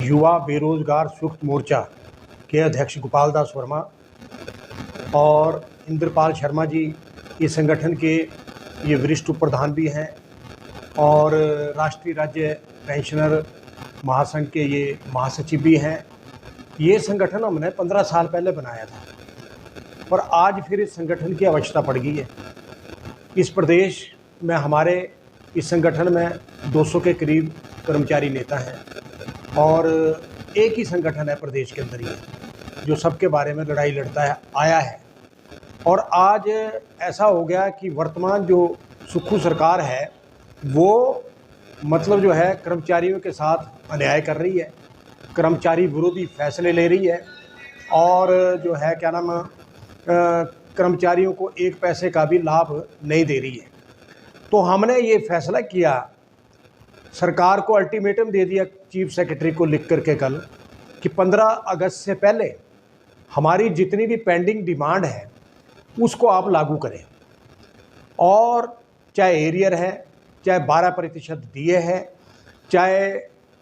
युवा बेरोजगार सुक्त मोर्चा के अध्यक्ष गोपाल दास वर्मा और इंद्रपाल शर्मा जी इस संगठन के ये वरिष्ठ प्रधान भी हैं और राष्ट्रीय राज्य पेंशनर महासंघ के ये महासचिव भी हैं। ये संगठन हमने 15 साल पहले बनाया था और आज फिर इस संगठन की आवश्यकता पड़ गई है। इस प्रदेश में हमारे इस संगठन में 200 के करीब कर्मचारी नेता हैं और एक ही संगठन है प्रदेश के अंदर ही जो सबके बारे में लड़ाई लड़ता है आया है। और आज ऐसा हो गया कि वर्तमान जो सुक्खू सरकार है वो मतलब जो है कर्मचारियों के साथ अन्याय कर रही है, कर्मचारी विरोधी फैसले ले रही है और जो है क्या नाम कर्मचारियों को एक पैसे का भी लाभ नहीं दे रही है। तो हमने ये फैसला किया, सरकार को अल्टीमेटम दे दिया चीफ सेक्रेटरी को लिख करके कल कि 15 अगस्त से पहले हमारी जितनी भी पेंडिंग डिमांड है उसको आप लागू करें और चाहे एरियर है, चाहे 12% दिए है, चाहे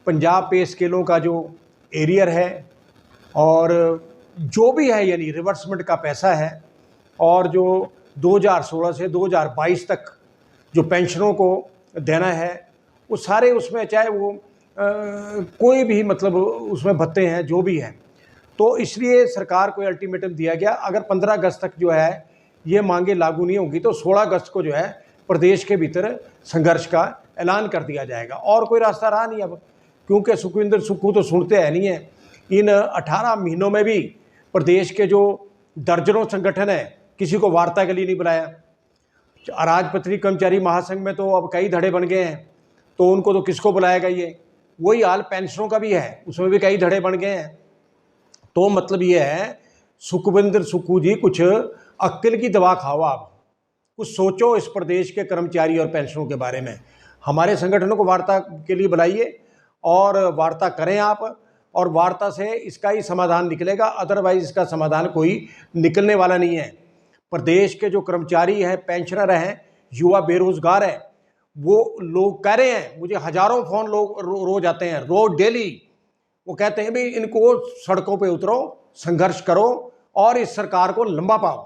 पंजाब पे स्केलों का जो एरियर है और जो भी है यानी रिवर्समेंट का पैसा है और जो 2016 से 2022 तक जो पेंशनों को देना है वो सारे उसमें चाहे वो कोई भी मतलब उसमें भत्ते हैं जो भी हैं। तो इसलिए सरकार को अल्टीमेटम दिया गया, अगर 15 अगस्त तक जो है ये मांगे लागू नहीं होंगी तो 16 अगस्त को जो है प्रदेश के भीतर संघर्ष का ऐलान कर दिया जाएगा। और कोई रास्ता रहा नहीं अब, क्योंकि सुखविंदर सुक्खू तो सुनते हैं नहीं है। इन 18 महीनों में भी प्रदेश के जो दर्जनों संगठन है किसी को वार्ता के लिए नहीं बुलाया। अराजपत्रित कर्मचारी महासंघ में तो अब कई धड़े बन गए हैं तो उनको तो किसको बुलाएगा। ये वही हाल पेंशनों का भी है, उसमें भी कई धड़े बन गए हैं। तो मतलब ये है सुखविंदर सुक्खू जी कुछ अक्ल की दवा खाओ, आप कुछ सोचो इस प्रदेश के कर्मचारी और पेंशनों के बारे में। हमारे संगठनों को वार्ता के लिए बुलाइए और वार्ता करें आप, और वार्ता से इसका ही समाधान निकलेगा, अदरवाइज इसका समाधान कोई निकलने वाला नहीं है। प्रदेश के जो कर्मचारी हैं, पेंशनर हैं, युवा बेरोजगार है, वो लोग कह रहे हैं, मुझे हजारों फ़ोन लोग रोज आते हैं, रोज डेली। वो कहते हैं भाई इनको सड़कों पे उतरो, संघर्ष करो और इस सरकार को लंबा पाओ।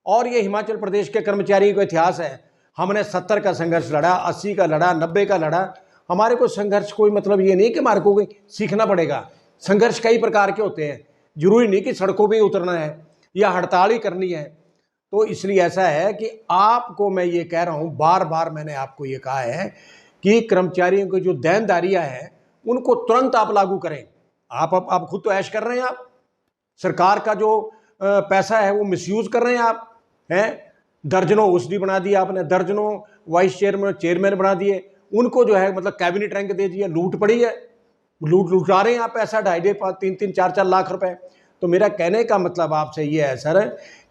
और ये हिमाचल प्रदेश के कर्मचारियों का इतिहास है। हमने 70 का संघर्ष लड़ा, 80 का लड़ा, 90 का लड़ा। हमारे को संघर्ष कोई मतलब ये नहीं कि हमारे को सीखना पड़ेगा। संघर्ष कई प्रकार के होते हैं, जरूरी नहीं कि सड़कों पे उतरना है या हड़ताल ही करनी है। तो इसलिए ऐसा है कि आपको मैं ये कह रहा हूँ, बार बार मैंने आपको ये कहा है कि कर्मचारियों की जो देनदारियाँ हैं उनको तुरंत आप लागू करें। आप खुद तो ऐश कर रहे हैं, आप सरकार का जो पैसा है वो मिसयूज कर रहे हैं आप हैं। दर्जनों ओएसडी बना दिए आपने, दर्जनों वाइस चेयरमैन बना दिए, उनको जो है मतलब कैबिनेट रैंक दे दिए। लूट पड़ी है, लुटा रहे हैं आप पैसा 2.5, 3, 4 लाख रुपए। तो मेरा कहने का मतलब आपसे ये है सर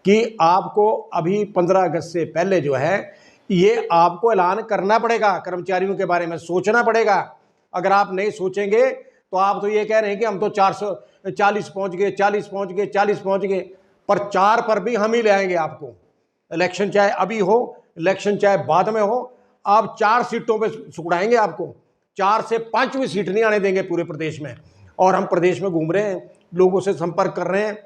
कि आपको अभी 15 अगस्त से पहले जो है ये आपको ऐलान करना पड़ेगा, कर्मचारियों के बारे में सोचना पड़ेगा। अगर आप नहीं सोचेंगे तो आप तो ये कह रहे हैं कि हम तो 440 पहुंच गए, 40 पहुंच गए, 40 पहुंच गए, पर 4 पर भी हम ही ले आएंगे आपको। इलेक्शन चाहे अभी हो, इलेक्शन चाहे बाद में हो, आप 4 सीटों पे सुकड़ाएंगे आपको। 4 से 5वीं सीट नहीं आने देंगे पूरे प्रदेश में। और हम प्रदेश में घूम रहे हैं, लोगों से संपर्क कर रहे हैं,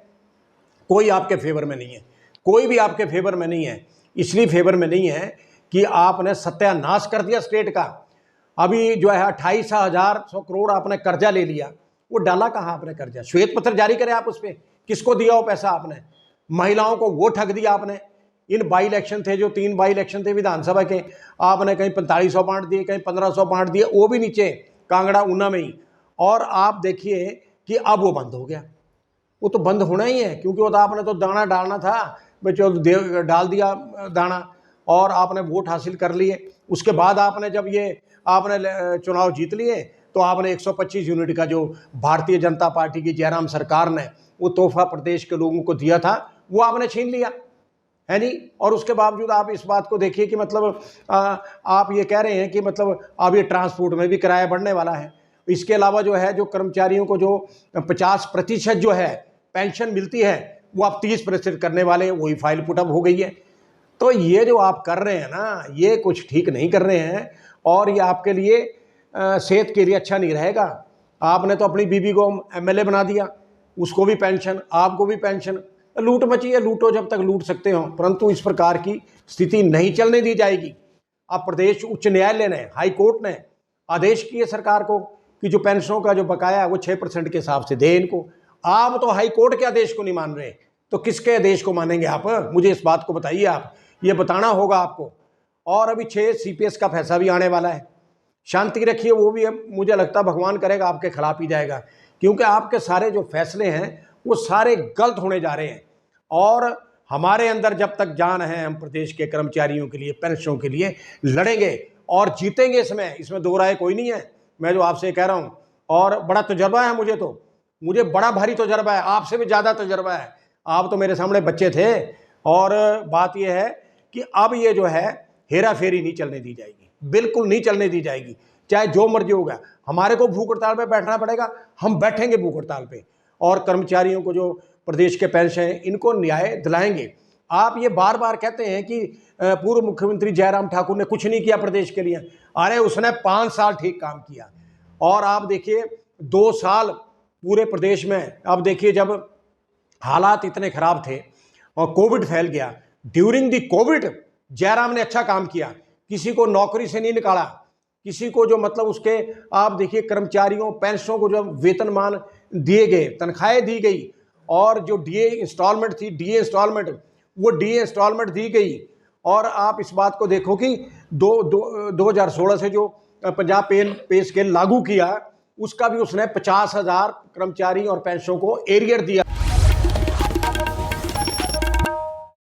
कोई आपके फेवर में नहीं है, कोई भी आपके फेवर में नहीं है। इसलिए फेवर में नहीं है कि आपने सत्यानाश कर दिया स्टेट का। अभी जो है 28,100 करोड़ आपने कर्जा ले लिया, वो डाला कहाँ आपने कर्जा? श्वेत पत्र जारी करें आप उस पर, किसको दिया वो पैसा आपने? महिलाओं को वो ठग दिया आपने। इन बाई इलेक्शन थे, जो 3 बाई इलेक्शन थे विधानसभा के, आपने कहीं 4500 बांट दिए, कहीं 1500 बांट दिए, वो भी नीचे कांगड़ा ऊना में ही। और आप देखिए कि अब वो बंद हो गया। वो तो बंद होना ही है, क्योंकि वो तो आपने तो दाना डालना था, चलो डाल दिया दाना और आपने वोट हासिल कर लिए। उसके बाद आपने जब ये आपने चुनाव जीत लिए तो आपने 125 यूनिट का जो भारतीय जनता पार्टी की जयराम सरकार ने वो तोहफा प्रदेश के लोगों को दिया था वो आपने छीन लिया है नहीं। और उसके बावजूद आप इस बात को देखिए कि मतलब आप ये कह रहे हैं कि मतलब अब ये ट्रांसपोर्ट में भी किराया बढ़ने वाला है। इसके अलावा जो है जो कर्मचारियों को जो 50% जो है पेंशन मिलती है वो आप 30% करने वाले, वही फाइल पुटअप हो गई है। तो ये जो आप कर रहे हैं ना, ये कुछ ठीक नहीं कर रहे हैं और ये आपके लिए सेहत के लिए अच्छा नहीं रहेगा। आपने तो अपनी बीबी को एमएलए बना दिया, उसको भी पेंशन, आपको भी पेंशन। लूट मची है, लूटो जब तक लूट सकते हो, परंतु इस प्रकार की स्थिति नहीं चलने दी जाएगी। अब प्रदेश उच्च न्यायालय ने, हाई कोर्ट ने आदेश किए सरकार को कि जो पेंशनों का जो बकाया है वो 6% के हिसाब से दे इनको। आप तो हाई कोर्ट के आदेश को नहीं मान रहे, तो किसके आदेश को मानेंगे आप? मुझे इस बात को बताइए, आप ये बताना होगा आपको। और अभी 6 CPS का फैसला भी आने वाला है। शांति रखिए, वो भी मुझे लगता है भगवान करेगा आपके खिलाफ ही जाएगा, क्योंकि आपके सारे जो फैसले हैं वो सारे गलत होने जा रहे हैं। और हमारे अंदर जब तक जान है, हम प्रदेश के कर्मचारियों के लिए, पेंशनों के लिए लड़ेंगे और जीतेंगे। इसमें दो राय कोई नहीं है, मैं जो आपसे कह रहा हूँ। और बड़ा तजर्बा है मुझे बड़ा भारी तजर्बा है, आपसे भी ज़्यादा तजर्बा है। आप तो मेरे सामने बच्चे थे। और बात यह है कि अब ये जो है हेरा फेरी नहीं चलने दी जाएगी, बिल्कुल नहीं चलने दी जाएगी, चाहे जो मर्जी होगा। हमारे को भूख हड़ताल पे बैठना पड़ेगा, हम बैठेंगे भूख हड़ताल पे, और कर्मचारियों को, जो प्रदेश के पेंशन हैं, इनको न्याय दिलाएंगे। आप ये बार बार कहते हैं कि पूर्व मुख्यमंत्री जयराम ठाकुर ने कुछ नहीं किया प्रदेश के लिए। अरे उसने 5 साल ठीक काम किया। और आप देखिए 2 साल पूरे प्रदेश में, अब देखिए जब हालात इतने खराब थे और कोविड फैल गया, ड्यूरिंग दी कोविड जयराम ने अच्छा काम किया, किसी को नौकरी से नहीं निकाला, किसी को जो मतलब उसके, आप देखिए कर्मचारियों, पेंशनों को जो वेतनमान दिए गए, तनख्वाहें दी गई, और जो डीए इंस्टॉलमेंट थी, डीए इंस्टॉलमेंट दी गई। और आप इस बात को देखो कि 2016 से जो पंजाब पे स्केल लागू किया, उसका भी उसने 50,000 कर्मचारी और पेंशनों को एरियर दिया।